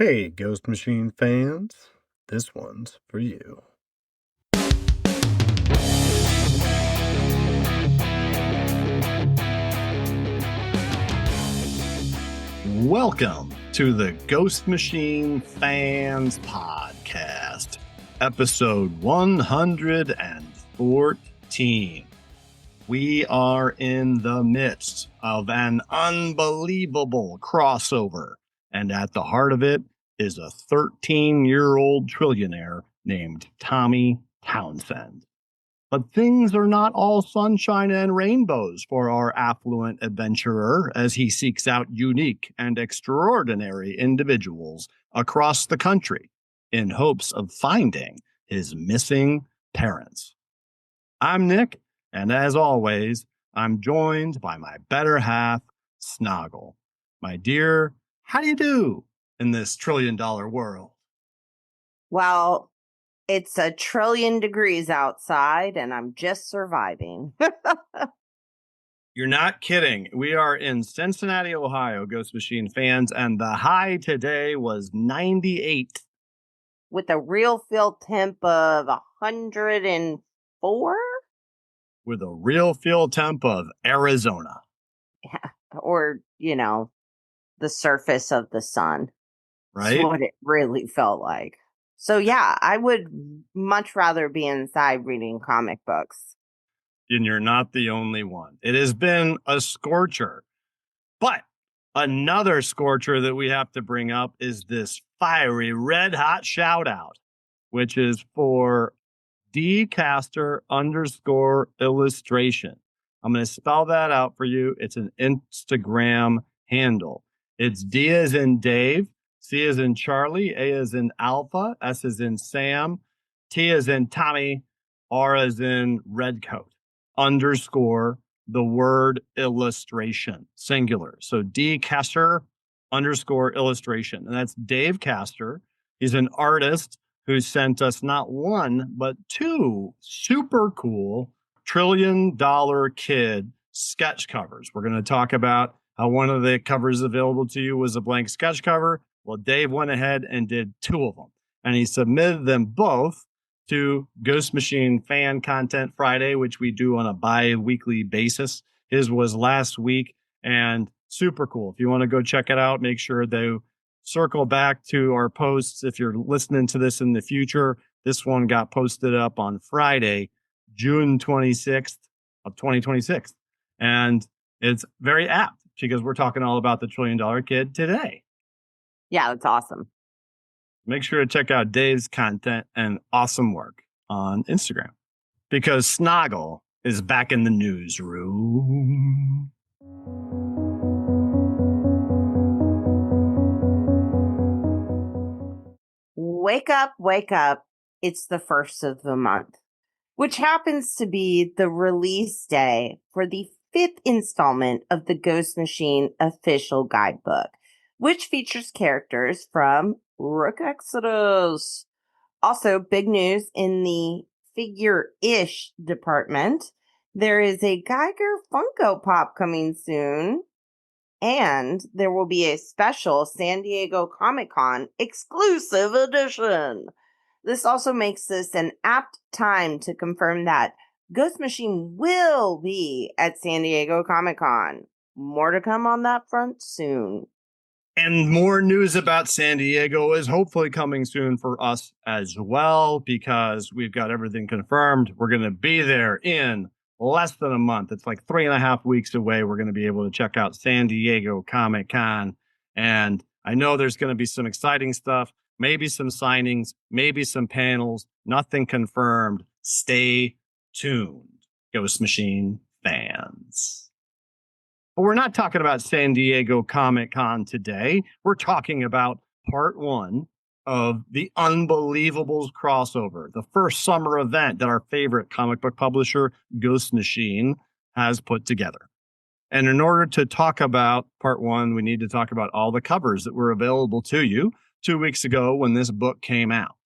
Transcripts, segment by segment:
Hey, Ghost Machine fans, this one's for you. Welcome to the Ghost Machine Fans Podcast, episode 114. We are in the midst of an unbelievable crossover, and at the heart of it is a 13-year-old trillionaire named Tommy Townsend. But things are not all sunshine and rainbows for our affluent adventurer as he seeks out unique and extraordinary individuals across the country in hopes of finding his missing parents. I'm Nick, and as always, I'm joined by my better half, Snoggle. My dear, how do you do in this $1 trillion world? Well, it's 1 trillion degrees outside, and I'm just surviving. You're not kidding. We are in Cincinnati, Ohio, Ghost Machine fans, and the high today was 98. With a real feel temp of 104? With a real feel temp of Arizona. Yeah, or, the surface of the sun. Right? That's what it really felt like. So, yeah, I would much rather be inside reading comic books. And you're not the only one. It has been a scorcher. But another scorcher that we have to bring up is this fiery red hot shout out, which is for Dave Castr _illustration. I'm going to spell that out for you. It's an Instagram handle. It's D as in Dave, C as in Charlie, A as in Alpha, S as in Sam, T as in Tommy, R as in Redcoat, _ the word illustration, singular. So D Castr _ illustration. And that's Dave Castr. He's an artist who sent us not one, but two super cool $1 trillion kid sketch covers. We're going to talk about how one of the covers available to you was a blank sketch cover. Well, Dave went ahead and did two of them, and he submitted them both to Ghost Machine Fan Content Friday, which we do on a bi-weekly basis. His was last week, and super cool. If you want to go check it out, make sure to circle back to our posts. If you're listening to this in the future, this one got posted up on Friday, June 26th of 2026. And it's very apt because we're talking all about the $1 trillion kid today. Yeah, that's awesome. Make sure to check out Dave's content and awesome work on Instagram because Snoggle is back in the newsroom. Wake up, wake up. It's the first of the month, which happens to be the release day for the 5th installment of the Ghost Machine official guidebook, which features characters from Rick Exodus. Also, big news in the figure-ish department. There is a Geiger FUNKO Pop coming soon. And there will be a special San Diego Comic-Con exclusive edition. This also makes this an apt time to confirm that Ghost Machine will be at San Diego Comic-Con. More to come on that front soon. And more news about San Diego is hopefully coming soon for us as well, because we've got everything confirmed. We're going to be there in less than a month. It's like 3.5 weeks away. We're going to be able to check out San Diego Comic-Con. And I know there's going to be some exciting stuff, maybe some signings, maybe some panels, nothing confirmed. Stay tuned, Ghost Machine fans. But we're not talking about San Diego Comic-Con today. We're talking about part 1 of the Unbelievables crossover, the first summer event that our favorite comic book publisher, Ghost Machine, has put together. And in order to talk about part 1, we need to talk about all the covers that were available to you 2 weeks ago when this book came out.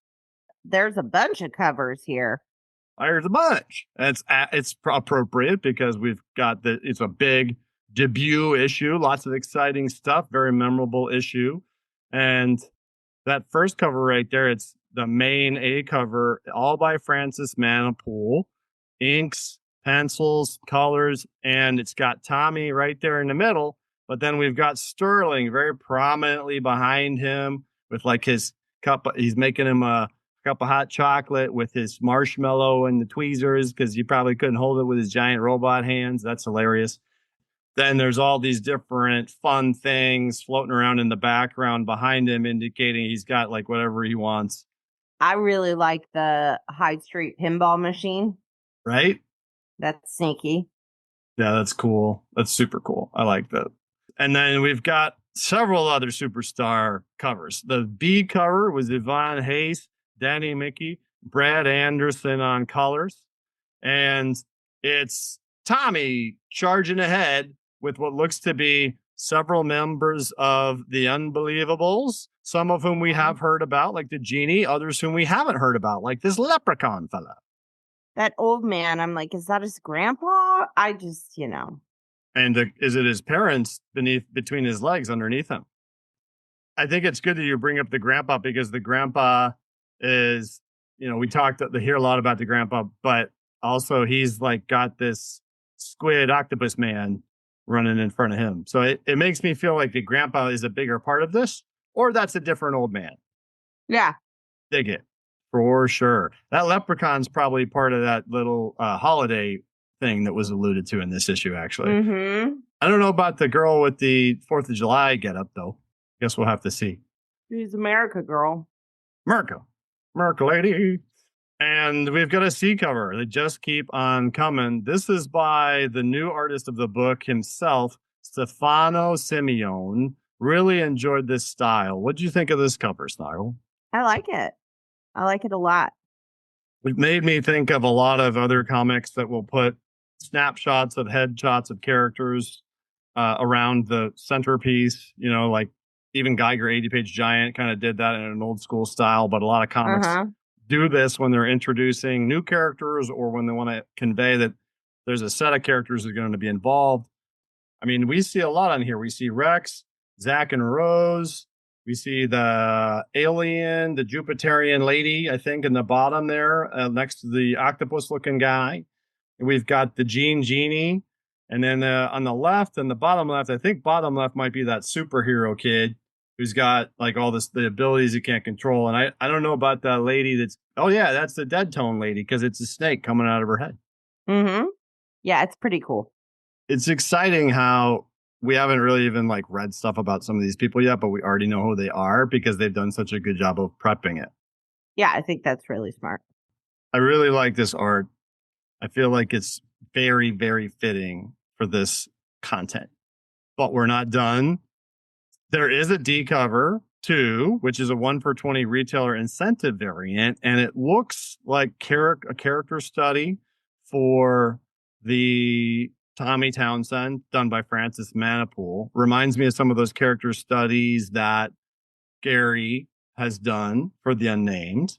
There's a bunch of covers here. There's a bunch. It's appropriate because we've got it's a big debut issue, lots of exciting stuff, very memorable issue. And That first cover right there, it's the main A cover, all by Francis Manipool. Inks, pencils, colors, and it's got Tommy right there in the middle. But then we've got Sterling very prominently behind him with like his cup. He's making him a cup of hot chocolate with his marshmallow and the tweezers because he probably couldn't hold it with his giant robot hands. That's hilarious. Then there's all these different fun things floating around in the background behind him, indicating he's got like whatever he wants. I really like the High Street pinball machine. Right? That's sneaky. Yeah, that's cool. That's super cool. I like that. And then we've got several other superstar covers. The B cover was Yvonne Hayes, Danny Mickey, Brad Anderson on colors. And it's Tommy charging ahead with what looks to be several members of the Unbelievables, some of whom we have heard about, like the Genie, others whom we haven't heard about, like this leprechaun fella. That old man, I'm like, is that his grandpa? I just, And is it his parents between his legs underneath him? I think it's good that you bring up the grandpa because the grandpa is, we hear a lot about the grandpa, but also he's like got this squid octopus man running in front of him. So it makes me feel like the grandpa is a bigger part of this, or that's a different old man. Yeah. Dig it. For sure. That leprechaun's probably part of that little holiday thing that was alluded to in this issue, actually. Mm-hmm. I don't know about the girl with the 4th of July getup, though. Guess we'll have to see. She's America girl. America lady. And we've got a C cover. They just keep on coming. This is by the new artist of the book himself, Stefano Simeone. Really enjoyed this style. What do you think of this cover, Snoggle? I like it. I like it a lot. It made me think of a lot of other comics that will put snapshots of headshots of characters around the centerpiece, like even Geiger 80-page Giant kind of did that in an old school style, but a lot of comics do this when they're introducing new characters or when they want to convey that there's a set of characters that are going to be involved. I mean, we see a lot on here. We see Rex, Zach and Rose. We see the alien, the Jupiterian lady, I think, in the bottom there, next to the octopus-looking guy. And we've got the Genie. And then on the left and the bottom left, I think bottom left might be that superhero kid who's got like all the abilities he can't control. And I don't know about that lady that's the Dead Tone lady because it's a snake coming out of her head. Mm-hmm. Yeah, it's pretty cool. It's exciting how we haven't really even like read stuff about some of these people yet, but we already know who they are because they've done such a good job of prepping it. Yeah, I think that's really smart. I really like this art. I feel like it's very, very fitting for this content, but we're not done. There is a D cover too, which is a 1-for-20 retailer incentive variant. And it looks like a character study for the Tommy Townsend, done by Francis Manipool. Reminds me of some of those character studies that Gary has done for the Unnamed.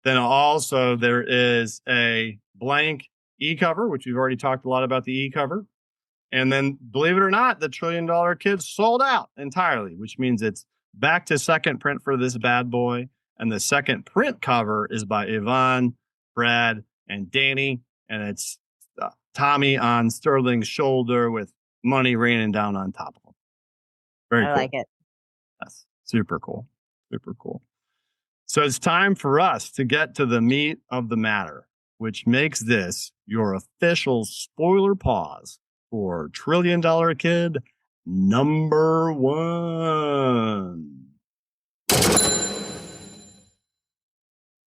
Then also there is a blank e-cover, which we've already talked a lot about the e-cover. And then, believe it or not, the $1 Trillion Kids sold out entirely, which means it's back to second print for this bad boy. And the second print cover is by Yvonne, Brad, and Danny. And it's Tommy on Sterling's shoulder with money raining down on top of him. Very cool. I like it. That's super cool. Super cool. So it's time for us to get to the meat of the matter, which makes this your official spoiler pause for $1 Trillion Kid number 1.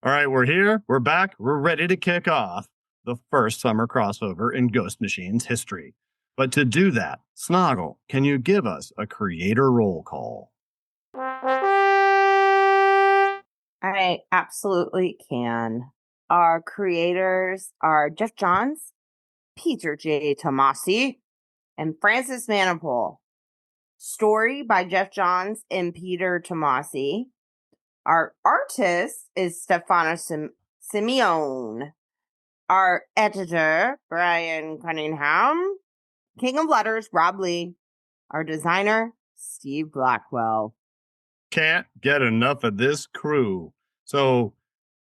All right, we're here. We're back. We're ready to kick off the first summer crossover in Ghost Machine's history. But to do that, Snoggle, can you give us a creator roll call? I absolutely can. Our creators are Jeff Johns, Peter J. Tomasi, and Francis Manipool. Story by Jeff Johns and Peter Tomasi. Our artist is Stefano Simeone. Our editor, Brian Cunningham. King of Letters, Rob Lee. Our designer, Steve Blackwell. Can't get enough of this crew. So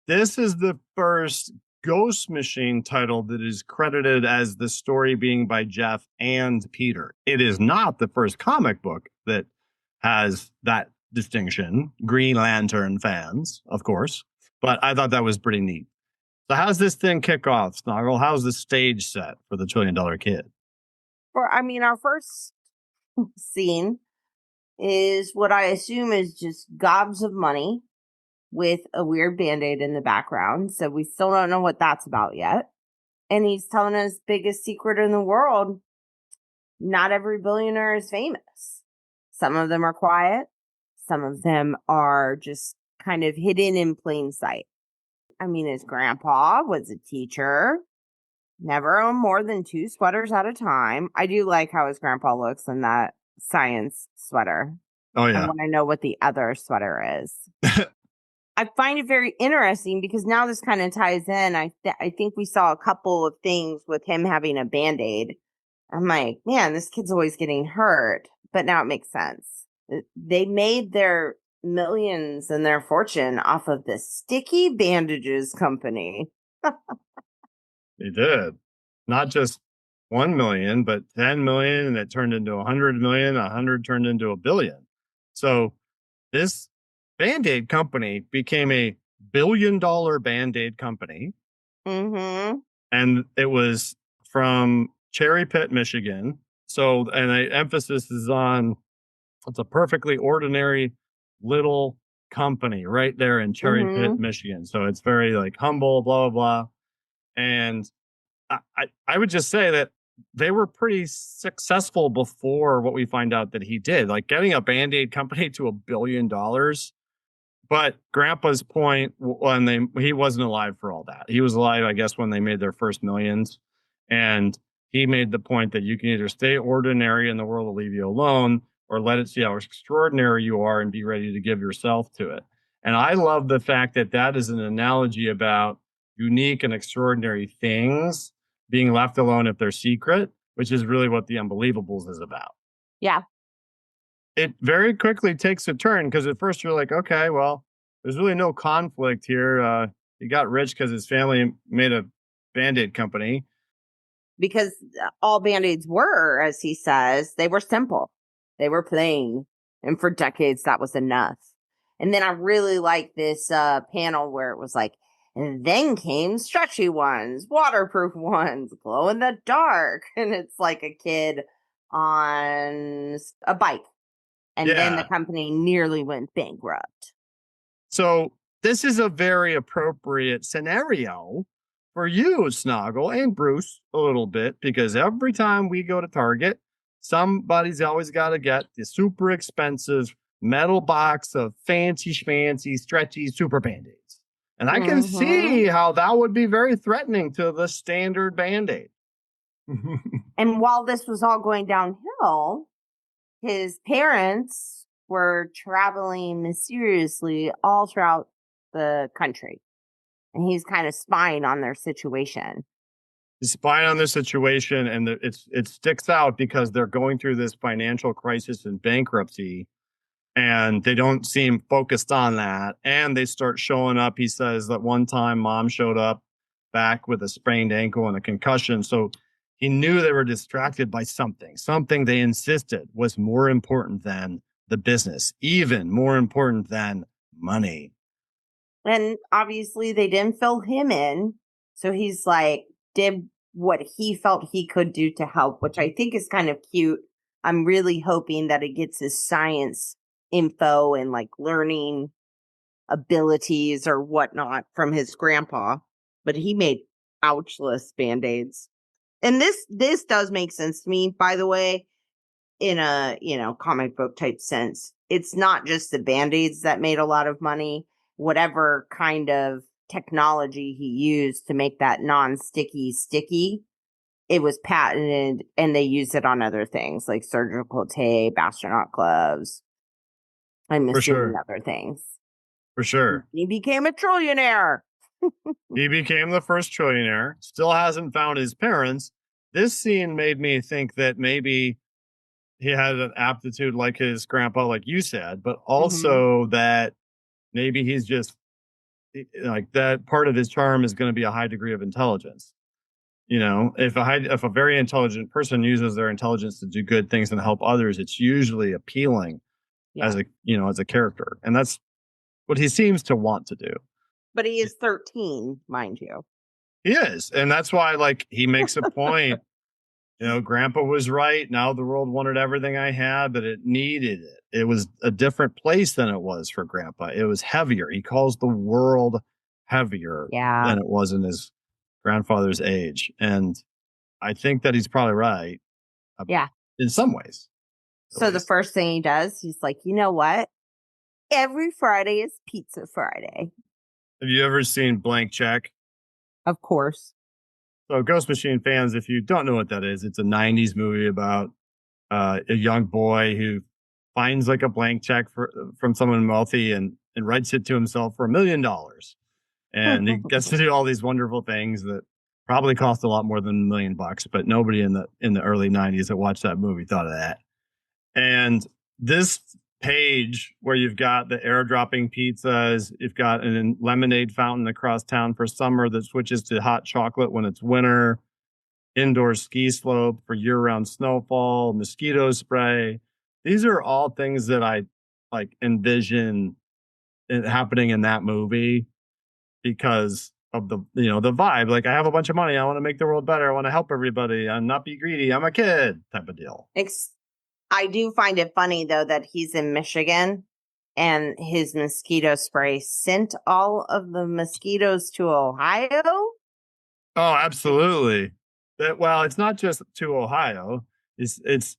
this is the first Ghost Machine title that is credited as the story being by Jeff and Peter. It is not the first comic book that has that distinction. Green Lantern fans, of course. But I thought that was pretty neat. So how's this thing kick off, Snoggle? How's the stage set for the $1 Trillion Kid? Our first scene is what I assume is just gobs of money with a weird Band-Aid in the background. So we still don't know what that's about yet. And he's telling us biggest secret in the world. Not every billionaire is famous. Some of them are quiet. Some of them are just kind of hidden in plain sight. His grandpa was a teacher. Never owned more than 2 sweaters at a time. I do like how his grandpa looks in that science sweater. Oh, yeah. I want to know what the other sweater is. I find it very interesting because now this kind of ties in. I think we saw a couple of things with him having a Band-Aid. I'm like, man, this kid's always getting hurt. But now it makes sense. They made their millions and their fortune off of the sticky bandages company. They did. Not just 1 million, but 10 million, and it turned into 100 million, 100 turned into 1 billion. So this Band-Aid company became a $1 billion Band-Aid company. Mm-hmm. And it was from Cherry Pit, Michigan. So, and the emphasis is on, it's a perfectly ordinary little company right there in Cherry Pit, Michigan. So it's very like humble, blah, blah, blah. And I would just say that they were pretty successful before what we find out that he did, like getting a Band-Aid company to $1 billion. But Grandpa's point, when he wasn't alive for all that. He was alive, I guess, when they made their first millions. And he made the point that you can either stay ordinary and the world will leave you alone, or let it see how extraordinary you are and be ready to give yourself to it. And I love the fact that that is an analogy about unique and extraordinary things being left alone if they're secret, which is really what The Unbelievables is about. Yeah. It very quickly takes a turn because at first you're like, okay, well, there's really no conflict here. He got rich because his family made a Band-Aid company. Because all Band-Aids were, as he says, they were simple. They were plain. And for decades, that was enough. And then I really like this panel where it was like, and then came stretchy ones, waterproof ones, glow in the dark. And it's like a kid on a bike. And then the company nearly went bankrupt. So this is a very appropriate scenario for you, Snoggle, and Bruce a little bit, because every time we go to Target, somebody's always got to get the super expensive metal box of fancy schmancy, stretchy super Band-Aids. And I can see how that would be very threatening to the standard Band-Aid. And while this was all going downhill, his parents were traveling mysteriously all throughout the country. And he's kind of spying on their situation. He's spying on their situation, and it sticks out because they're going through this financial crisis and bankruptcy, and they don't seem focused on that. And they start showing up. He says that one time mom showed up back with a sprained ankle and a concussion. So he knew they were distracted by something they insisted was more important than the business, even more important than money. And obviously they didn't fill him in. So he's like, did what he felt he could do to help, which I think is kind of cute. I'm really hoping that it gets his science info and like learning abilities or whatnot from his grandpa. But he made ouchless Band-Aids. And this does make sense to me, by the way, in a, comic book type sense. It's not just the Band-Aids that made a lot of money. Whatever kind of technology he used to make that non-sticky sticky, it was patented and they used it on other things like surgical tape, astronaut gloves. I'm assuming other things. For sure. He became a trillionaire. He became the first trillionaire, still hasn't found his parents. This scene made me think that maybe he had an aptitude like his grandpa, like you said, but also that maybe he's just like that part of his charm is going to be a high degree of intelligence. You know, if a very intelligent person uses their intelligence to do good things and help others, it's usually appealing as a character, and that's what he seems to want to do. But he is 13, mind you. He is, and that's why like he makes a point. Grandpa was right. Now the world wanted everything I had, but it needed it. It was a different place than it was for Grandpa. It was heavier. He calls the world heavier than it was in his grandfather's age. And I think that he's probably right. In some ways. So the first thing he does, he's like, you know what? Every Friday is Pizza Friday. Have you ever seen Blank Check? Of course. So Ghost Machine fans, if you don't know what that is, it's a 90s movie about a young boy who finds like a blank check from someone wealthy and writes it to himself for $1 million. And he gets to do all these wonderful things that probably cost a lot more than $1 million, but nobody in the early 90s that watched that movie thought of that. And this page where you've got the airdropping pizzas, you've got a lemonade fountain across town for summer that switches to hot chocolate when it's winter, indoor ski slope for year-round snowfall, mosquito spray. These are all things that I like envision it happening in that movie because of the vibe. Like, I have a bunch of money, I want to make the world better, I want to help everybody, I'm not be greedy, I'm a kid type of deal. I do find it funny, though, that he's in Michigan and his mosquito spray sent all of the mosquitoes to Ohio. Oh, absolutely. Well, it's not just to Ohio. It's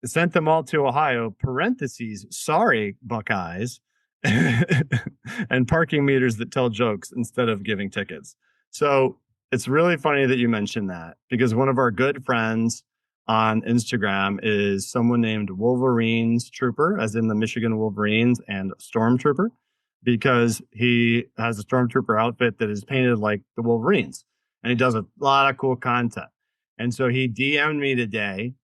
sent them all to Ohio, parentheses, sorry, Buckeyes, and parking meters that tell jokes instead of giving tickets. So it's really funny that you mentioned that because one of our good friends on Instagram is someone named Wolverines Trooper, as in the Michigan Wolverines, and Stormtrooper, because he has a Stormtrooper outfit that is painted like the Wolverines, and he does a lot of cool content. And so he DM'd me today,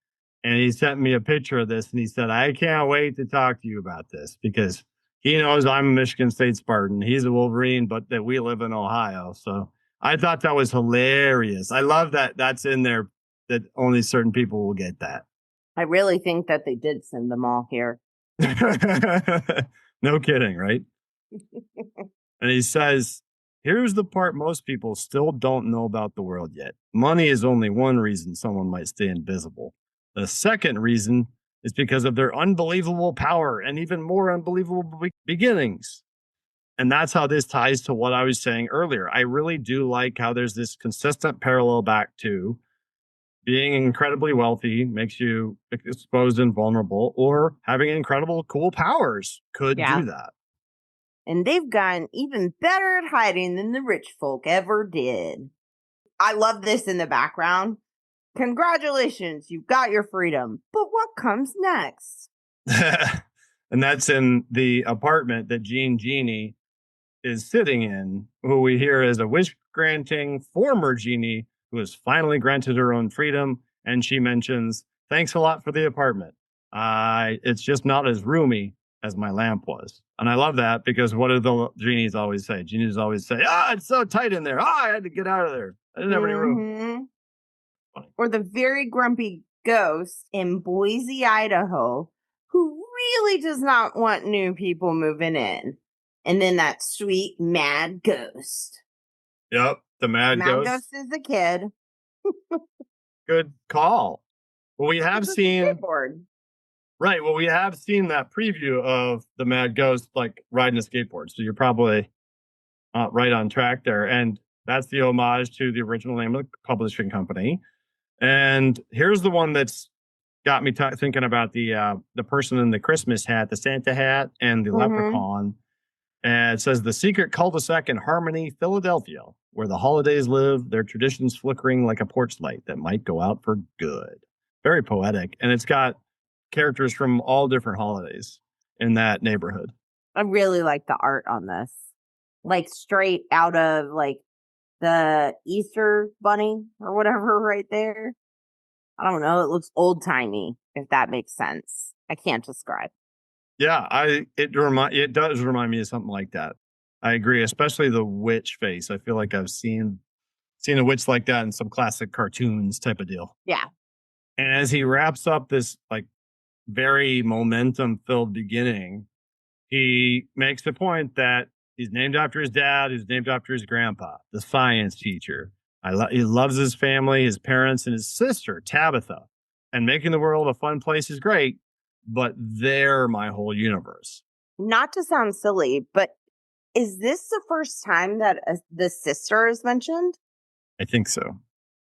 and he sent me a picture of this, and he said, I can't wait to talk to you about this, because he knows I'm a Michigan State Spartan. He's a Wolverine, but that we live in Ohio. So I thought that was hilarious. I love that that's in there, that only certain people will get that. I really think that they did send them all here. No kidding, right? And he says, here's the part most people still don't know about the world yet. Money is only one reason someone might stay invisible. The second reason is because of their unbelievable power and even more unbelievable beginnings. And that's how this ties to what I was saying earlier. I really do like how there's this consistent parallel back to being incredibly wealthy makes you exposed and vulnerable, or having incredible cool powers could do that. And they've gotten even better at hiding than the rich folk ever did. I love this in the background. Congratulations, you've got your freedom. But what comes next? And that's in the apartment that Genie is sitting in, who we hear as a wish-granting former genie who has finally granted her own freedom. And she mentions, thanks a lot for the apartment. It's just not as roomy as my lamp was. And I love that because what do the genies always say? Genies always say, it's so tight in there. I had to get out of there. I didn't have any room. Or the very grumpy ghost in Boise, Idaho, who really does not want new people moving in. And then that sweet mad ghost. Yep, the mad ghost. Mad ghost is a kid. Good call. Well, we have seen skateboard. Right. Well, we have seen that preview of the mad ghost like riding a skateboard. So you're probably right on track there. And that's the homage to the original name of the publishing company. And here's the one that's got me thinking about the person in the Christmas hat, the Santa hat, and the leprechaun. And it says, the secret cul-de-sac in Harmony, Philadelphia, where the holidays live, their traditions flickering like a porch light that might go out for good. Very poetic. And it's got characters from all different holidays in that neighborhood. I really like the art on this. Like straight out of like the Easter bunny or whatever right there. I don't know. It looks old timey. if that makes sense. I can't describe. Yeah, it does remind me of something like that. I agree, especially the witch face. I feel like I've seen a witch like that in some classic cartoons type of deal. Yeah. And as he wraps up this like very momentum filled beginning, he makes the point that he's named after his dad, who's named after his grandpa, the science teacher. He loves his family, his parents, and his sister, Tabitha. And making the world a fun place is great, but they're my whole universe. Not to sound silly, but is this the first time that the sister is mentioned? I think so.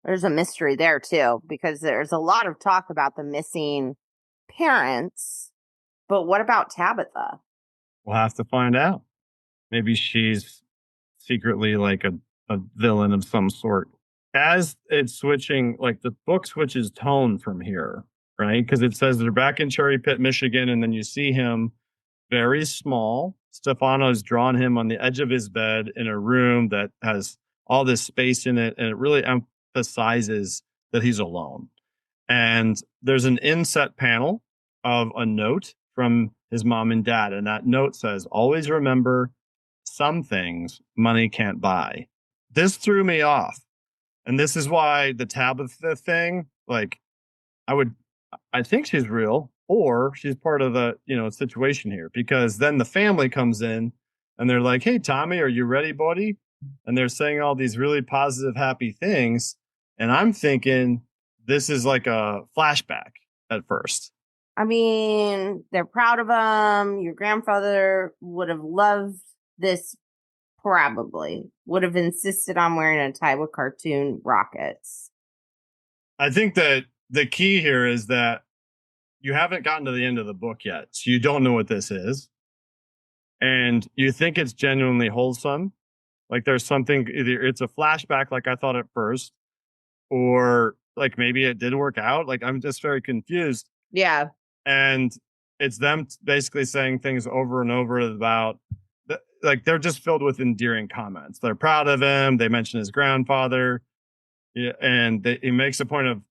There's a mystery there too, because there's a lot of talk about the missing parents. But what about Tabitha? We'll have to find out. Maybe she's secretly like a villain of some sort. As it's switching, like the book switches tone from here, right? Because it says they're back in Cherry Pit, Michigan, and then you see him very small. Stefano's drawn him on the edge of his bed in a room that has all this space in it, and it really emphasizes that he's alone. And there's an inset panel of a note from his mom and dad, and that note says, "Always remember, some things money can't buy." This threw me off. And this is why the Tabitha thing, like, I think she's real, or she's part of the, situation here, because then the family comes in and they're like, "Hey, Tommy, are you ready, buddy?" And they're saying all these really positive, happy things. And I'm thinking this is like a flashback at first. I mean, they're proud of him. Your grandfather would have loved this. Probably would have insisted on wearing a tie with cartoon rockets. I think that the key here is that you haven't gotten to the end of the book yet. So you don't know what this is. And you think it's genuinely wholesome. Like there's something, either it's a flashback like I thought at first, or like maybe it did work out. Like I'm just very confused. Yeah. And it's them basically saying things over and over about, like they're just filled with endearing comments. They're proud of him. They mention his grandfather. Yeah, and he makes a point of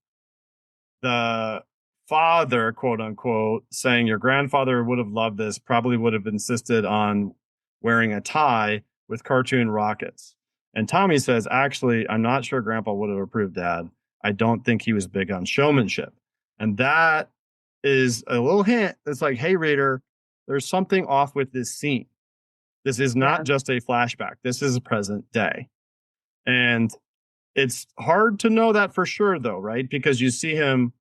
the father, quote unquote, saying your grandfather would have loved this, probably would have insisted on wearing a tie with cartoon rockets. And Tommy says, "Actually, I'm not sure grandpa would have approved, Dad. I don't think he was big on showmanship." And that is a little hint. It's like, hey, reader, there's something off with this scene. This is not just a flashback. This is a present day. And it's hard to know that for sure, though, right? Because you see him,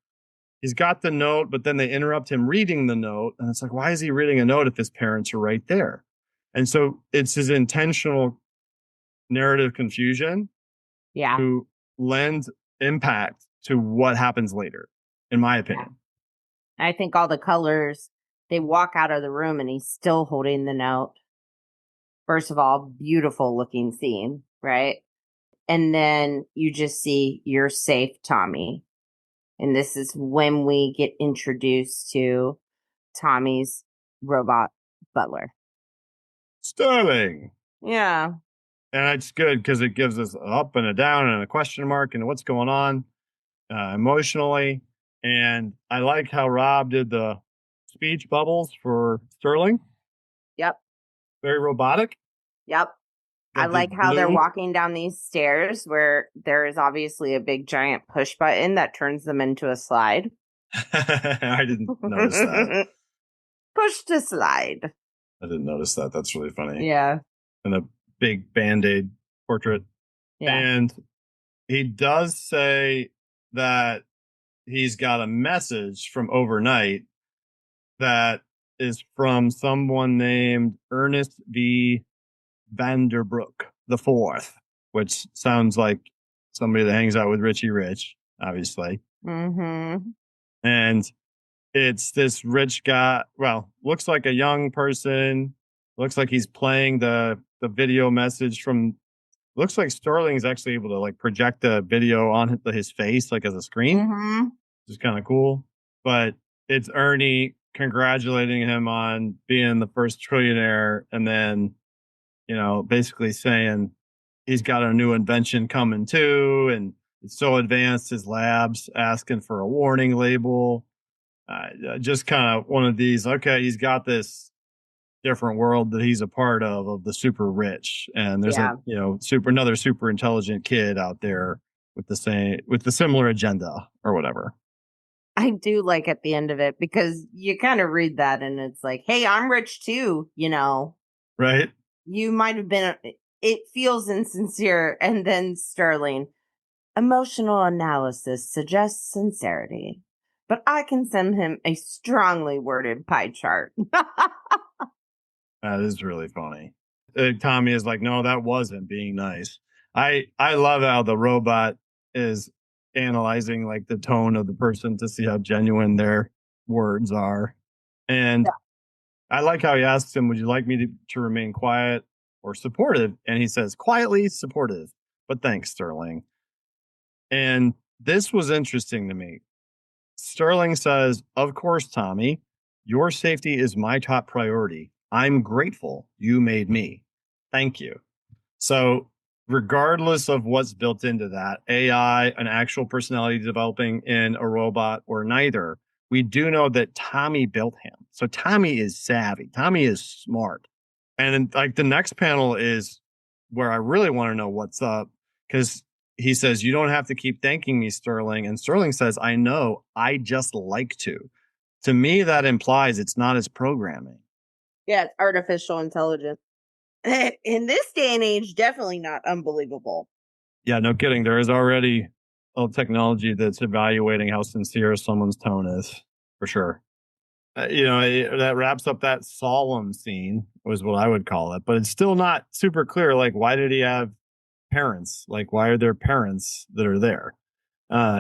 he's got the note, but then they interrupt him reading the note. And it's like, why is he reading a note if his parents are right there? And so it's his intentional narrative confusion to lend impact to what happens later, in my opinion. Yeah. I think all the colors, they walk out of the room and he's still holding the note. First of all, beautiful looking scene, right? And then you just see "You're safe, Tommy." And this is when we get introduced to Tommy's robot butler. Sterling. Yeah. And it's good because it gives us an up and a down and a question mark and what's going on emotionally. And I like how Rob did the speech bubbles for Sterling. Yep. Very robotic. Yep. I like how they're walking down these stairs where there is obviously a big giant push button that turns them into a slide. I didn't notice that. Push to slide. I didn't notice that. That's really funny. Yeah. And a big Band-Aid portrait. Yeah. And he does say that he's got a message from overnight that is from someone named Ernest V. Vanderbrook the Fourth, which sounds like somebody that hangs out with Richie Rich, obviously. Mm-hmm. And it's this rich guy. Well, looks like a young person. Looks like he's playing the video message from. Looks like Sterling's actually able to like project the video on his face, like as a screen, which is kind of cool. But it's Ernie congratulating him on being the first trillionaire, and then, basically saying he's got a new invention coming too, and it's so advanced his lab's asking for a warning label. Just kind of one of these, okay, he's got this different world that he's a part of the super rich. And there's Yeah. another super intelligent kid out there with the similar agenda or whatever. I do like at the end of it because you kind of read that and it's like, hey, I'm rich too, Right? You might have been, it feels insincere. And then Sterling, emotional analysis suggests sincerity, but I can send him a strongly worded pie chart. That is really funny. Tommy is like, no, that wasn't being nice. I love how the robot is analyzing like the tone of the person to see how genuine their words are. And Yeah. I like how he asks him, would you like me to remain quiet or supportive? And he says, quietly supportive, but thanks, Sterling. And this was interesting to me. Sterling says, of course, Tommy, your safety is my top priority. I'm grateful you made me. Thank you. So, regardless of what's built into that, AI, an actual personality developing in a robot, or neither, we do know that Tommy built him. So, Tommy is savvy. Tommy is smart. And then, like, the next panel is where I really want to know what's up because he says, you don't have to keep thanking me, Sterling. And Sterling says, I know, I just like to. To me, that implies it's not his programming. Yeah, it's artificial intelligence. In this day and age, definitely not unbelievable. Yeah, no kidding. There is already a technology that's evaluating how sincere someone's tone is, for sure. That wraps up that solemn scene, was what I would call it. But it's still not super clear. Like, why did he have parents? Like, why are there parents that are there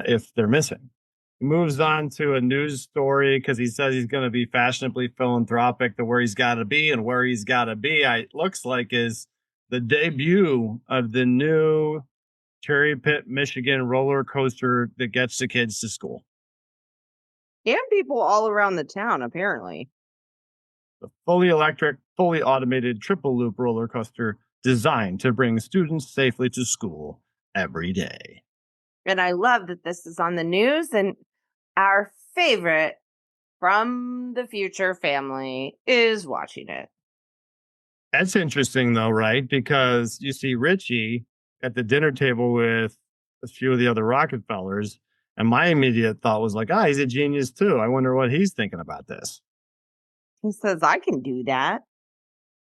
if they're missing? He moves on to a news story because he says he's going to be fashionably philanthropic to where he's got to be, and where he's got to be, it looks like, is the debut of the new Cherry Pit, Michigan roller coaster that gets the kids to school. And people all around the town, apparently. The fully electric, fully automated triple loop roller coaster designed to bring students safely to school every day. And I love that this is on the news, and our favorite from the future family is watching it. That's interesting, though, right? Because you see Richie at the dinner table with a few of the other Rockefellers, and my immediate thought was like, he's a genius too. I wonder what he's thinking about this. He says, I can do that.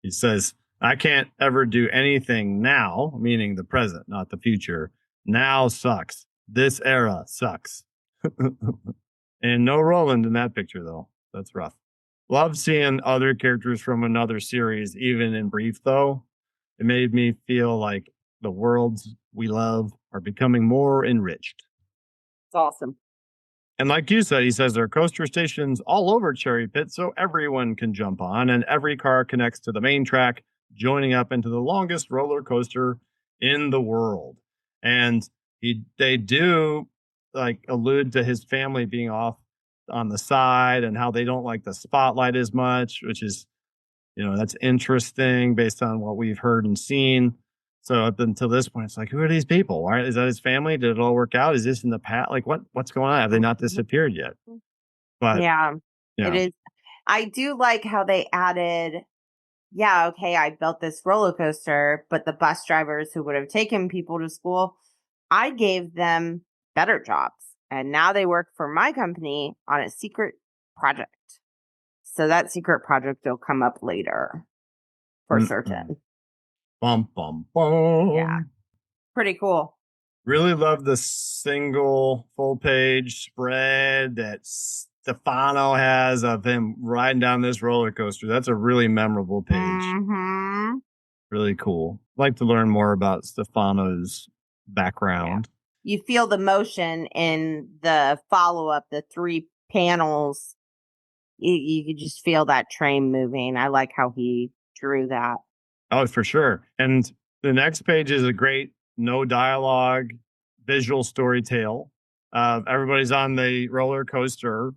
He says, I can't ever do anything now, meaning the present, not the future. Now sucks. This era sucks. And no Roland in that picture, though. That's rough. Love seeing other characters from another series, even in brief, though. It made me feel like the worlds we love are becoming more enriched. It's awesome. And like you said, he says there are coaster stations all over Cherry Pit, so everyone can jump on, and every car connects to the main track, joining up into the longest roller coaster in the world. And they do like allude to his family being off on the side and how they don't like the spotlight as much, which is, that's interesting based on what we've heard and seen. So up until this point, it's like, who are these people? Why is that his family? Did it all work out? Is this in the past? Like, what's going on? Have they not disappeared yet? But yeah, yeah, it is. I do like how they added, okay, I built this roller coaster, but the bus drivers who would have taken people to school, I gave them better jobs. And now they work for my company on a secret project. So that secret project will come up later for certain. Bum, bum, bum. Yeah. Pretty cool. Really love the single full page spread that Stefano has of him riding down this roller coaster. That's a really memorable page. Mm-hmm. Really cool. I'd like to learn more about Stefano's background. Yeah. You feel the motion in the follow-up, the 3 panels. You could just feel that train moving. I like how he drew that. Oh, for sure. And the next page is a great no dialogue visual story tale. Everybody's on the roller coaster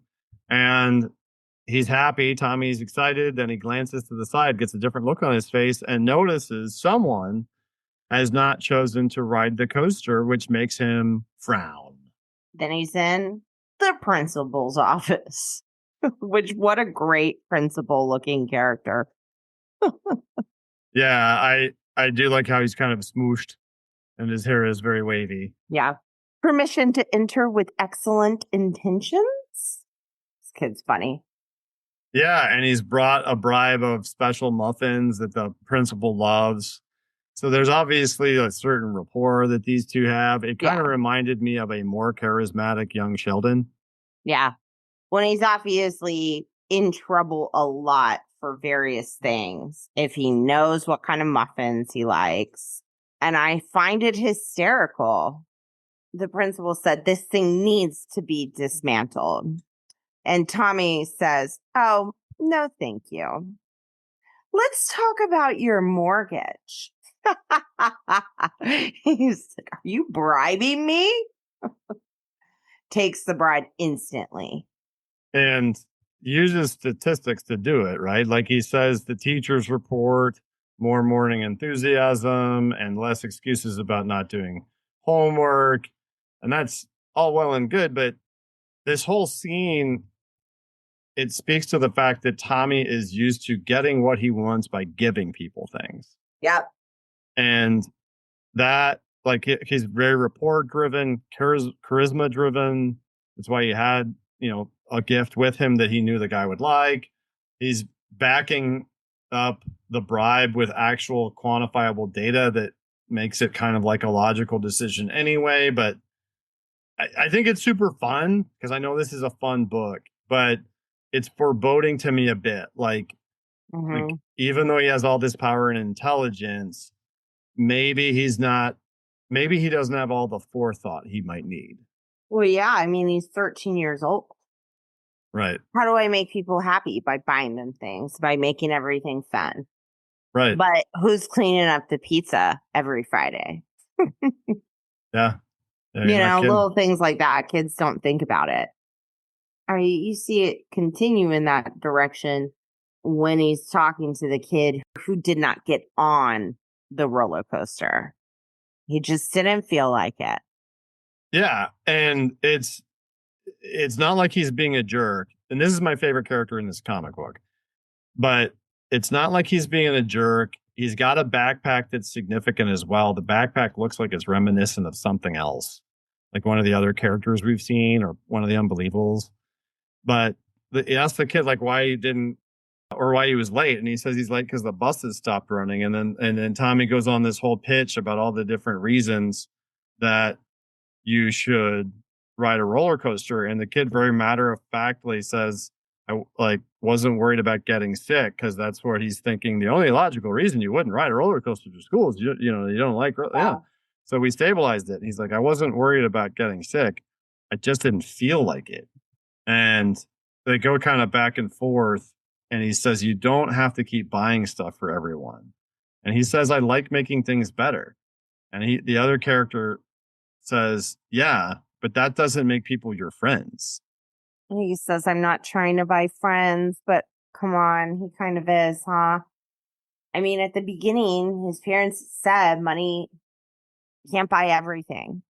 and he's happy. Tommy's excited. Then he glances to the side, gets a different look on his face, and notices someone has not chosen to ride the coaster, which makes him frown. Then he's in the principal's office. Which, what a great principal looking character. Yeah, I do like how he's kind of smooshed and his hair is very wavy. Yeah. Permission to enter with excellent intentions. This kid's funny. Yeah, and he's brought a bribe of special muffins that the principal loves. So there's obviously a certain rapport that these two have. It kind of reminded me of a more charismatic young Sheldon. Yeah. When he's obviously in trouble a lot for various things, if he knows what kind of muffins he likes. And I find it hysterical. The principal said this thing needs to be dismantled. And Tommy says, oh, no, thank you. Let's talk about your mortgage. He's like, are you bribing me? Takes the bribe instantly. And uses statistics to do it, right? Like he says, the teachers report more morning enthusiasm and less excuses about not doing homework. And that's all well and good. But this whole scene, it speaks to the fact that Tommy is used to getting what he wants by giving people things. Yep. And that, like, he's very rapport driven, charisma driven. That's why he had, a gift with him that he knew the guy would like. He's backing up the bribe with actual quantifiable data that makes it kind of like a logical decision anyway. But I think it's super fun because I know this is a fun book, but it's foreboding to me a bit. Like even though he has all this power and intelligence, maybe he doesn't have all the forethought he might need. Well, yeah. I mean, he's 13 years old. Right. How do I make people happy? By buying them things, by making everything fun. Right. But who's cleaning up the pizza every Friday? Yeah. Little things like that. Kids don't think about it. I mean, you see it continue in that direction when he's talking to the kid who did not get on the roller coaster. He just didn't feel like it. Yeah. And it's not like he's being a jerk. And this is my favorite character in this comic book. But it's not like he's being a jerk. He's got a backpack that's significant as well. The backpack looks like it's reminiscent of something else, like one of the other characters we've seen or one of the Unbelievables. But he asked the kid, like, why he didn't or why he was late. And he says he's late because the buses stopped running. And then Tommy goes on this whole pitch about all the different reasons that you should ride a roller coaster. And the kid very matter of factly says, I wasn't worried about getting sick because that's what he's thinking. The only logical reason you wouldn't ride a roller coaster to school is you don't like. Yeah. So we stabilized it. He's like, I wasn't worried about getting sick. I just didn't feel like it. And they go kind of back and forth. And he says, you don't have to keep buying stuff for everyone. And he says, I like making things better. And the other character says, yeah, but that doesn't make people your friends. He says, I'm not trying to buy friends, but come on, he kind of is, huh? I mean, at the beginning, his parents said money can't buy everything,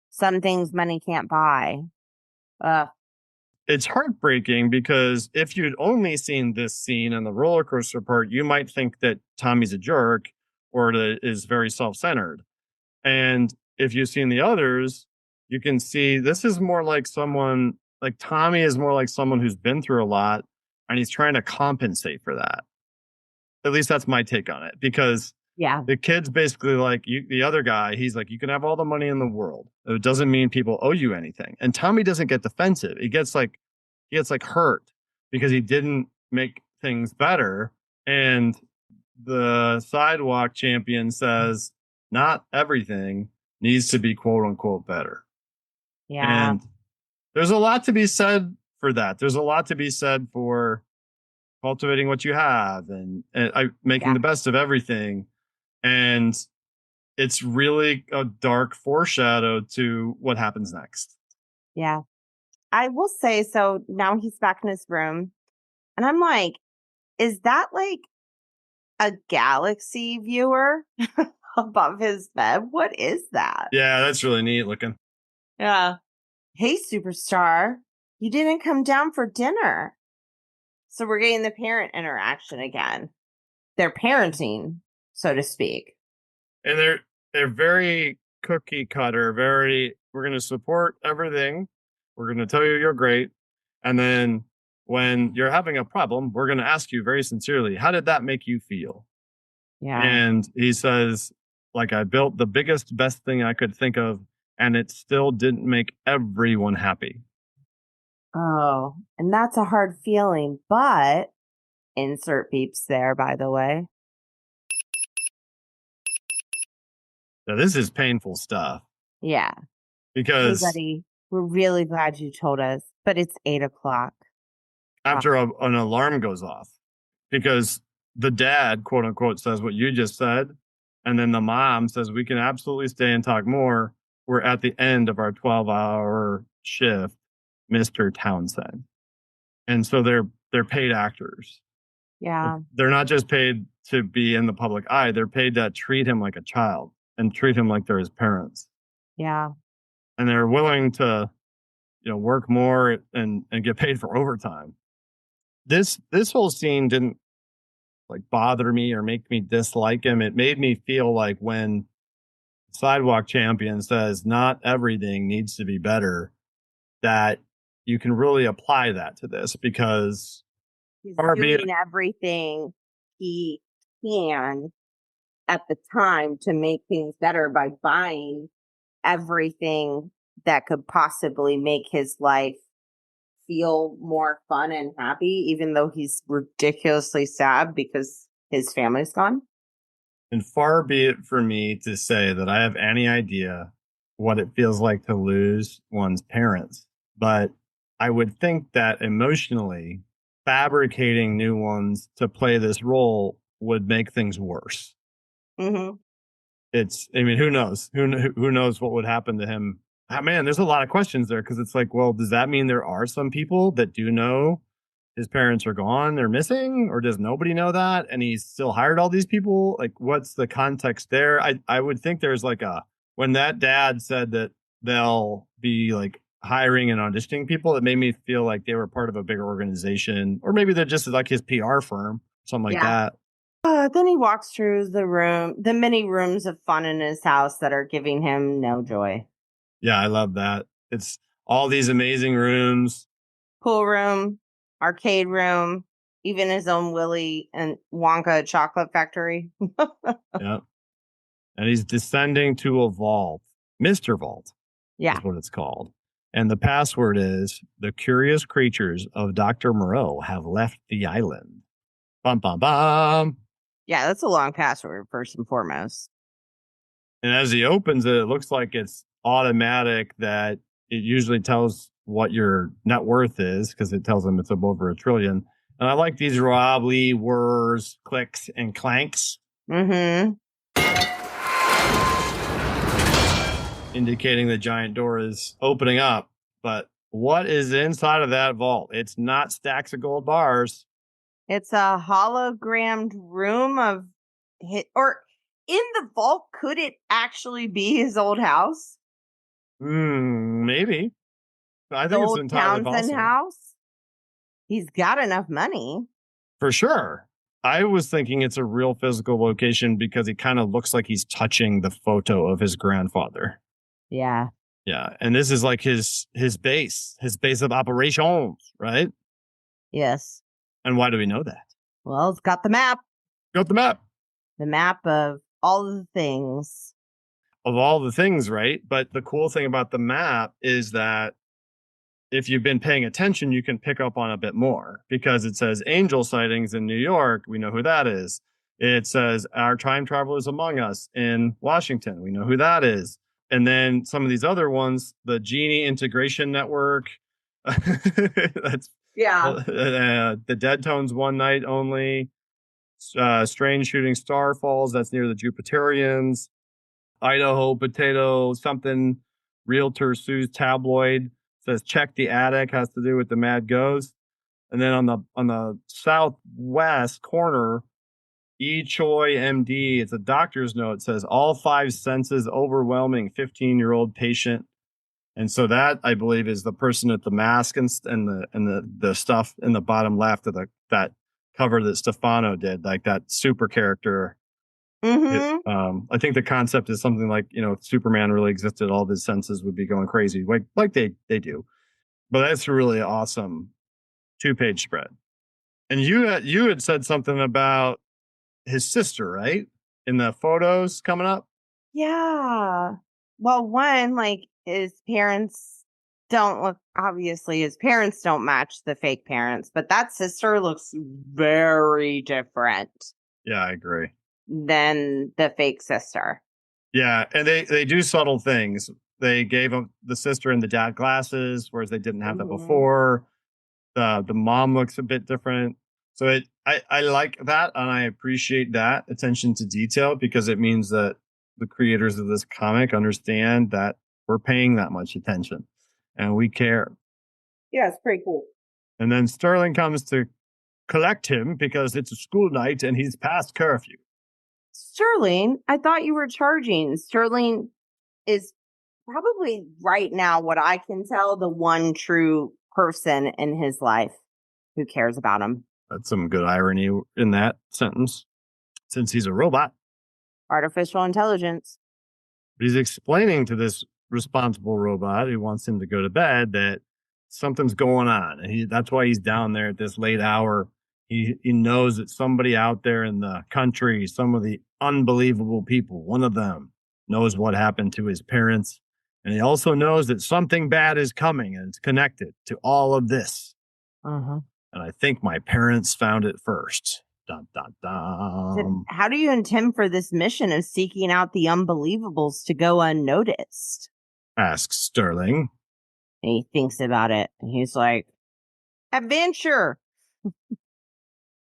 Some things money can't buy. It's heartbreaking because if you'd only seen this scene and the roller coaster part, you might think that Tommy's a jerk or that is very self-centered. And if you've seen the others, you can see this is more like someone like Tommy is more like someone who's been through a lot and he's trying to compensate for that. At least that's my take on it, because the kid's basically like the other guy. He's like, you can have all the money in the world. It doesn't mean people owe you anything. And Tommy doesn't get defensive. He gets hurt because he didn't make things better. And the sidewalk champion says, not everything needs to be quote unquote better. Yeah. And there's a lot to be said for that. There's a lot to be said for cultivating what you have and making the best of everything. And it's really a dark foreshadow to what happens next. Yeah. I will say, so now he's back in his room and I'm like, is that like a galaxy viewer above his bed? What is that? Yeah, that's really neat looking. Yeah. Hey, superstar. You didn't come down for dinner. So we're getting the parent interaction again. They're parenting, so to speak. And they're very cookie cutter, we're going to support everything. We're going to tell you you're great. And then when you're having a problem, we're going to ask you very sincerely, how did that make you feel? Yeah. And he says, like, I built the biggest, best thing I could think of, and it still didn't make everyone happy. Oh, and that's a hard feeling, but insert beeps there, by the way. Now, this is painful stuff. Yeah. Because hey, buddy, we're really glad you told us, but it's 8:00. After an alarm goes off, because the dad, quote unquote, says what you just said. And then the mom says, we can absolutely stay and talk more. We're at the end of our 12-hour shift, Mr. Townsend. And so they're paid actors. Yeah. They're not just paid to be in the public eye. They're paid to treat him like a child and treat him like they're his parents. Yeah. And they're willing to, work more and get paid for overtime. This whole scene didn't bother me or make me dislike him. It made me feel like when Sidewalk Champion says not everything needs to be better, that you can really apply that to this, because he's doing everything he can at the time to make things better by buying everything that could possibly make his life feel more fun and happy, even though he's ridiculously sad because his family's gone. And far be it for me to say that I have any idea what it feels like to lose one's parents. But I would think that emotionally, fabricating new ones to play this role would make things worse. Mm-hmm. Who knows? Who knows what would happen to him? Man, there's a lot of questions there, because it's like, well, does that mean there are some people that do know his parents are gone, they're missing, or does nobody know that? And he's still hired all these people? Like, what's the context there? I would think there's when that dad said that they'll be hiring and auditioning people, it made me feel like they were part of a bigger organization, or maybe they're just like his PR firm, something like that. Then he walks through the many rooms of fun in his house that are giving him no joy. Yeah, I love that. It's all these amazing rooms. Pool room, arcade room, even his own Willy and Wonka chocolate factory. Yeah. And he's descending to a vault. Mr. Vault. Yeah. Is what it's called. And the password is, the curious creatures of Dr. Moreau have left the island. Bum, bum, bum. Yeah, that's a long password, first and foremost. And as he opens it, it looks like it's automatic, that it usually tells what your net worth is, because it tells him it's above over $1 trillion. And I like these wobbly whirs, clicks, and clanks. Mm-hmm. Indicating the giant door is opening up. But what is inside of that vault? It's not stacks of gold bars. It's a hologrammed room of or in the vault. Could it actually be his old house? Maybe. I think it's entirely Townsend possible. house. He's got enough money. For sure. I was thinking it's a real physical location, because he kind of looks like he's touching the photo of his grandfather. Yeah. Yeah. And this is like his base of operations, right? Yes. And why do we know that? Well, it's got the map. Got the map. The map of all the things. Of all the things, right? But the cool thing about the map is that if you've been paying attention, you can pick up on a bit more, because it says angel sightings in New York. We know who that is. It says our time travelers among us in Washington. We know who that is. And then some of these other ones, the Genie Integration Network. That's the Dead Tones One Night Only. Strange Shooting Star Falls. That's near the Jupiterians. Idaho Potato something. Realtor Sue's Tabloid. Says check the attic, has to do with the Mad Ghost. And then on the southwest corner, E. Choi, MD, it's a doctor's note. It says all 5 senses overwhelming 15-year-old patient And so that, I believe, is the person with the mask and the stuff in the bottom left of that cover that Stefano did, like that super character. I think the concept is something like, if Superman really existed, all of his senses would be going crazy, like they do. But that's a really awesome 2-page spread. And you had said something about his sister, right? In the photos coming up. Yeah. Well, one, like his parents don't look, obviously his parents don't match the fake parents, but that sister looks very different Yeah, I agree. than the fake sister. Yeah, and they do subtle things. They gave him the sister and the dad glasses, whereas they didn't have that before. The mom looks a bit different. So I like that, and I appreciate that attention to detail, because it means that the creators of this comic understand that we're paying that much attention and we care. Yeah, it's pretty cool. And then Sterling comes to collect him because it's a school night and he's past curfew. Sterling, I thought you were charging. Sterling is probably right now, what I can tell, the one true person in his life who cares about him. That's some good irony in that sentence, since he's a robot. Artificial intelligence. But he's explaining to this responsible robot who wants him to go to bed that something's going on. And that's why he's down there at this late hour. He knows that somebody out there in the country, some of the unbelievable people, one of them knows what happened to his parents. And he also knows that something bad is coming, and it's connected to all of this. And I think my parents found it first. Dun, dun, dun. How do you intend for this mission of seeking out the unbelievables to go unnoticed? Asks Sterling. And he thinks about it. And he's like, adventure.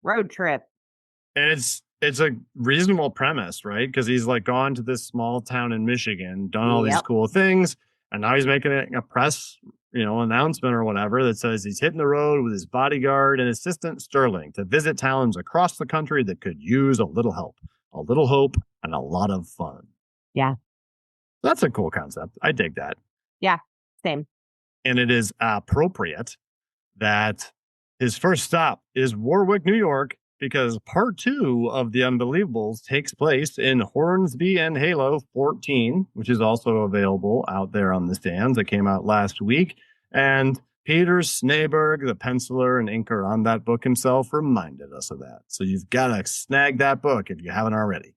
Road trip. And it's a reasonable premise, right? Because he's like gone to this small town in Michigan, done all these cool things, and now he's making a press, announcement or whatever that says he's hitting the road with his bodyguard and assistant Sterling to visit towns across the country that could use a little help, a little hope, and a lot of fun. Yeah. That's a cool concept. I dig that. Yeah, same. And it is appropriate that his first stop is Warwick, New York, because part 2 of The Unbelievables takes place in Hornsby and Halo 14, which is also available out there on the stands. It came out last week. And Peter Snaberg, the penciler and inker on that book himself, reminded us of that. So you've got to snag that book if you haven't already.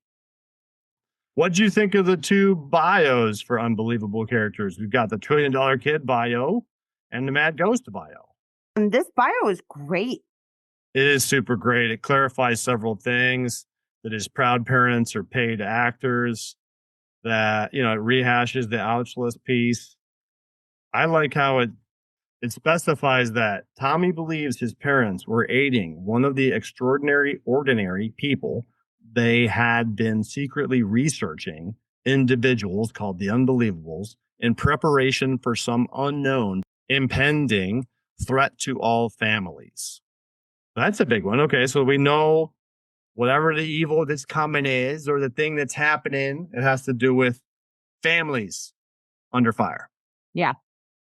What'd you think of the 2 bios for unbelievable characters? We've got the $1 Trillion Kid bio and the Mad Ghost bio. And this bio is great. It is super great. It clarifies several things, that his proud parents are paid actors, that, it rehashes the Ouchless piece. I like how it specifies that Tommy believes his parents were aiding one of the extraordinary, ordinary people they had been secretly researching, individuals called the Unbelievables, in preparation for some unknown, impending threat to all families. That's a big one. Okay, so we know whatever the evil that's coming is, or the thing that's happening, it has to do with families under fire. Yeah.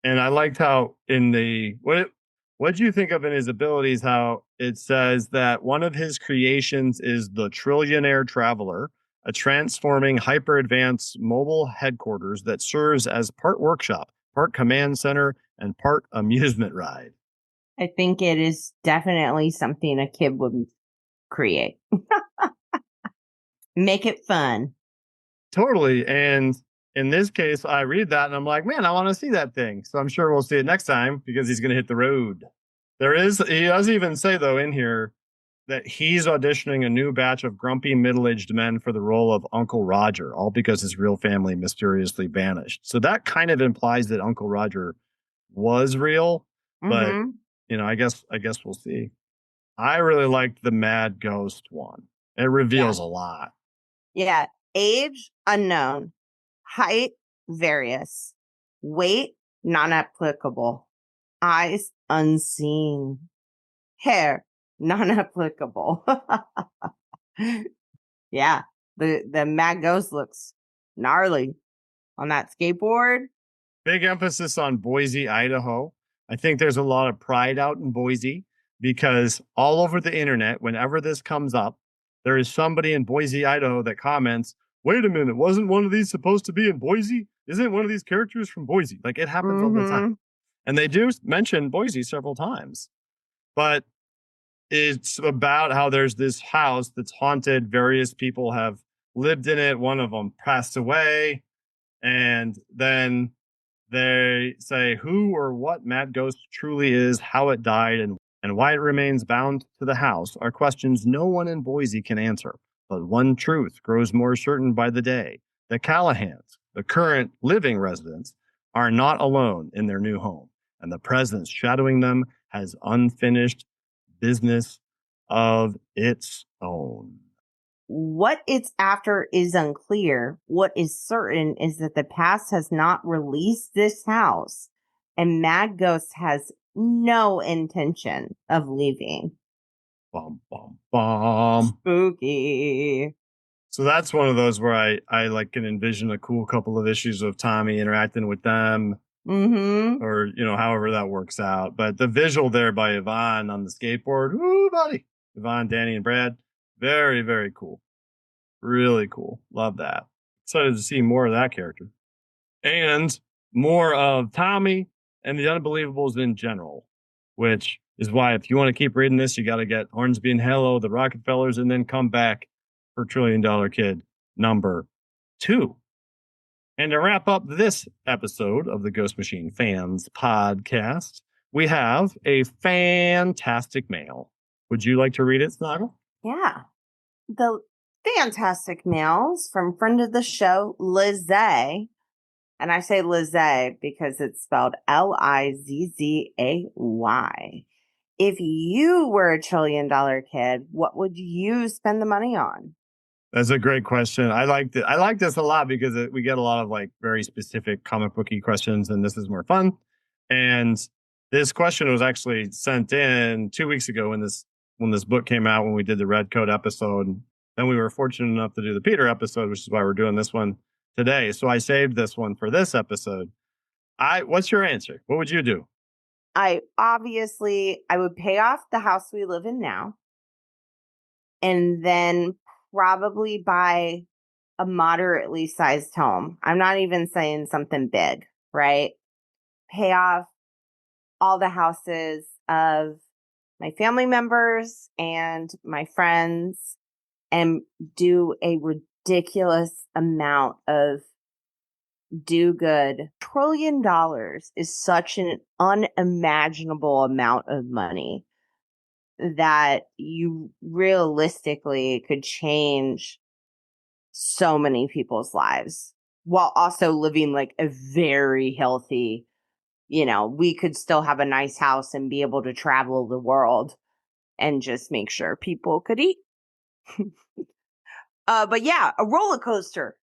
And I liked how what do you think of in his abilities, how it says that one of his creations is the Trillionaire Traveler, a transforming hyper-advanced mobile headquarters that serves as part workshop, part command center, and part amusement ride. I think it is definitely something a kid would create. Make it fun. Totally. And in this case, I read that and I'm like, man, I want to see that thing. So I'm sure we'll see it next time, because he's going to hit the road. He does even say, though, in here that he's auditioning a new batch of grumpy middle-aged men for the role of Uncle Roger, all because his real family mysteriously vanished. So that kind of implies that Uncle Roger was real, but I guess we'll see. I really liked the Mad Ghost one. It reveals a lot. Yeah. Age unknown. Height various. Weight non-applicable. Eyes unseen. Hair non-applicable. Yeah. The Mad Ghost looks gnarly on that skateboard. Big emphasis on Boise, Idaho. I think there's a lot of pride out in Boise because all over the internet, whenever this comes up, there is somebody in Boise, Idaho that comments, wait a minute, wasn't one of these supposed to be in Boise? Isn't one of these characters from Boise? Like it happens all the time. And they do mention Boise several times. But it's about how there's this house that's haunted. Various people have lived in it. One of them passed away. And then they say who or what Mad Ghost truly is, how it died, and why it remains bound to the house are questions no one in Boise can answer. But one truth grows more certain by the day. The Callahans, the current living residents, are not alone in their new home, and the presence shadowing them has unfinished business of its own. What it's after is unclear. What is certain is that the past has not released this house, and Mad Ghost has no intention of leaving. Bum, bum, bum. Spooky. So that's one of those where I like can envision a cool couple of issues of Tommy interacting with them, or however that works out. But the visual there by Yvonne on the skateboard, woo, buddy, Yvonne, Danny, and Brad, very, very cool, really cool. Love that. Excited to see more of that character and more of Tommy and the Unbelievables in general, which is why if you want to keep reading this, you got to get Hornsby and Hello, the Rockefellers, and then come back for $1 Trillion Kid number 2. And to wrap up this episode of the Ghost Machine Fans podcast, we have a fantastic mail. Would you like to read it, Snoggle? Yeah. The fantastic mails from friend of the show, Lizzie. And I say Lizzie because it's spelled Lizzay. If you were $1 Trillion Kid, what would you spend the money on? That's a great question. I like this a lot because we get a lot of like very specific comic booky questions, and this is more fun. And this question was actually sent in 2 weeks ago when this book came out, when we did the Red Coat episode. Then we were fortunate enough to do the Peter episode, which is why we're doing this one today. So I saved this one for this episode. What's your answer? What would you do? I would pay off the house we live in now, and then probably buy a moderately sized home. I'm not even saying something big, right? Pay off all the houses of my family members and my friends and do a ridiculous amount of do good. $1 trillion is such an unimaginable amount of money that you realistically could change so many people's lives while also living like a very healthy, we could still have a nice house and be able to travel the world and just make sure people could eat. But yeah, a roller coaster.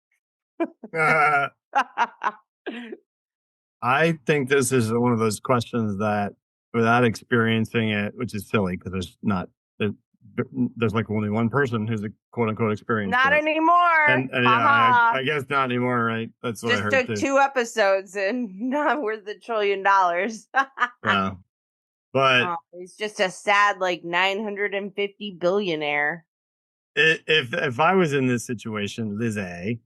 I think this is one of those questions that without experiencing it, which is silly because there's like only one person who's a quote unquote experienced. Not anymore. And yeah, I guess not anymore, right? That's what I heard. Just took 2 episodes and not worth $1 trillion. Yeah. But he's just a sad, like 950 billionaire. If I was in this situation, Lizzie,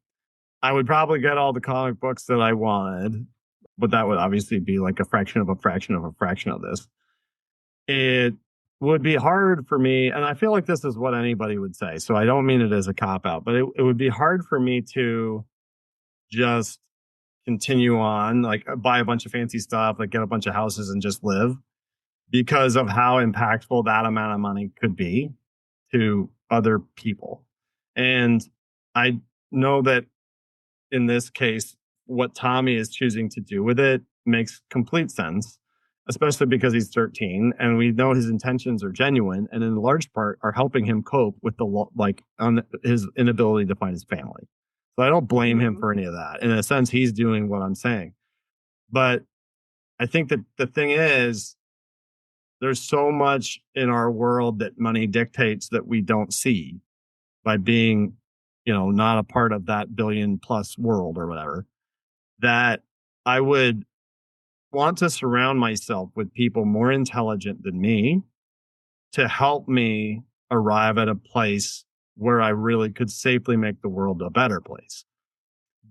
I would probably get all the comic books that I wanted, but that would obviously be like a fraction of a fraction of a fraction of this. It would be hard for me, and I feel like this is what anybody would say, so I don't mean it as a cop-out, but it would be hard for me to just continue on, like buy a bunch of fancy stuff, like get a bunch of houses and just live, because of how impactful that amount of money could be to other people. And I know that in this case, what Tommy is choosing to do with it makes complete sense, especially because he's 13 and we know his intentions are genuine and in large part are helping him cope with his inability to find his family. So I don't blame him for any of that. In a sense, he's doing what I'm saying. But I think that the thing is, there's so much in our world that money dictates that we don't see by being, not a part of that billion plus world or whatever, that I would want to surround myself with people more intelligent than me to help me arrive at a place where I really could safely make the world a better place.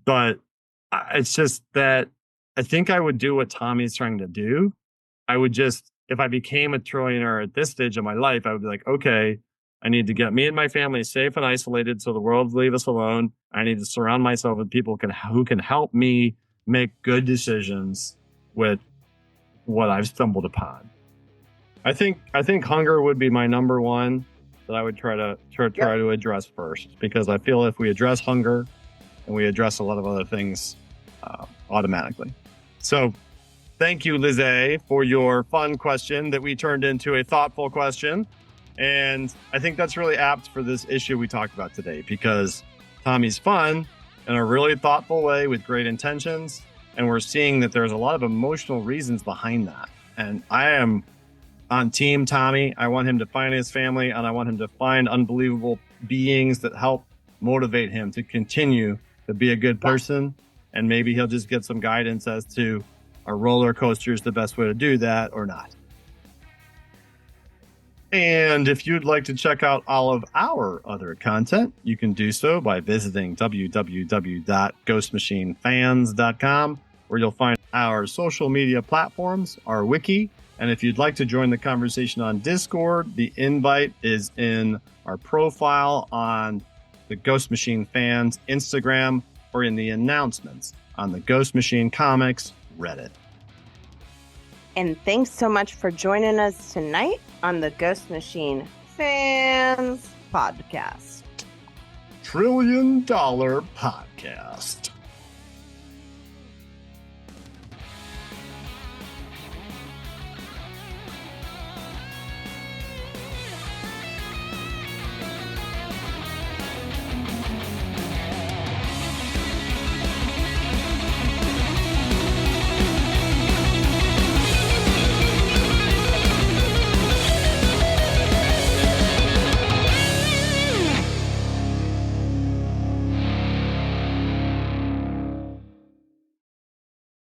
But it's just that I think I would do what Tommy's trying to do. I would just, if I became a trillionaire at this stage of my life, I would be like, okay, I need to get me and my family safe and isolated so the world will leave us alone. I need to surround myself with people who can help me make good decisions with what I've stumbled upon. I think hunger would be my number one that I would try to address first, because I feel if we address hunger and we address a lot of other things automatically. So thank you, Lizzie, for your fun question that we turned into a thoughtful question. And I think that's really apt for this issue we talked about today, because Tommy's fun in a really thoughtful way with great intentions. And we're seeing that there's a lot of emotional reasons behind that. And I am on team Tommy. I want him to find his family, and I want him to find unbelievable beings that help motivate him to continue to be a good person. And maybe he'll just get some guidance as to a roller coaster is the best way to do that or not. And if you'd like to check out all of our other content, you can do so by visiting www.ghostmachinefans.com, where you'll find our social media platforms, our wiki. And if you'd like to join the conversation on Discord, the invite is in our profile on the Ghost Machine Fans Instagram, or in the announcements on the Ghost Machine Comics Reddit. And thanks so much for joining us tonight on the Ghost Machine Fans Podcast. $1 Trillion Podcast.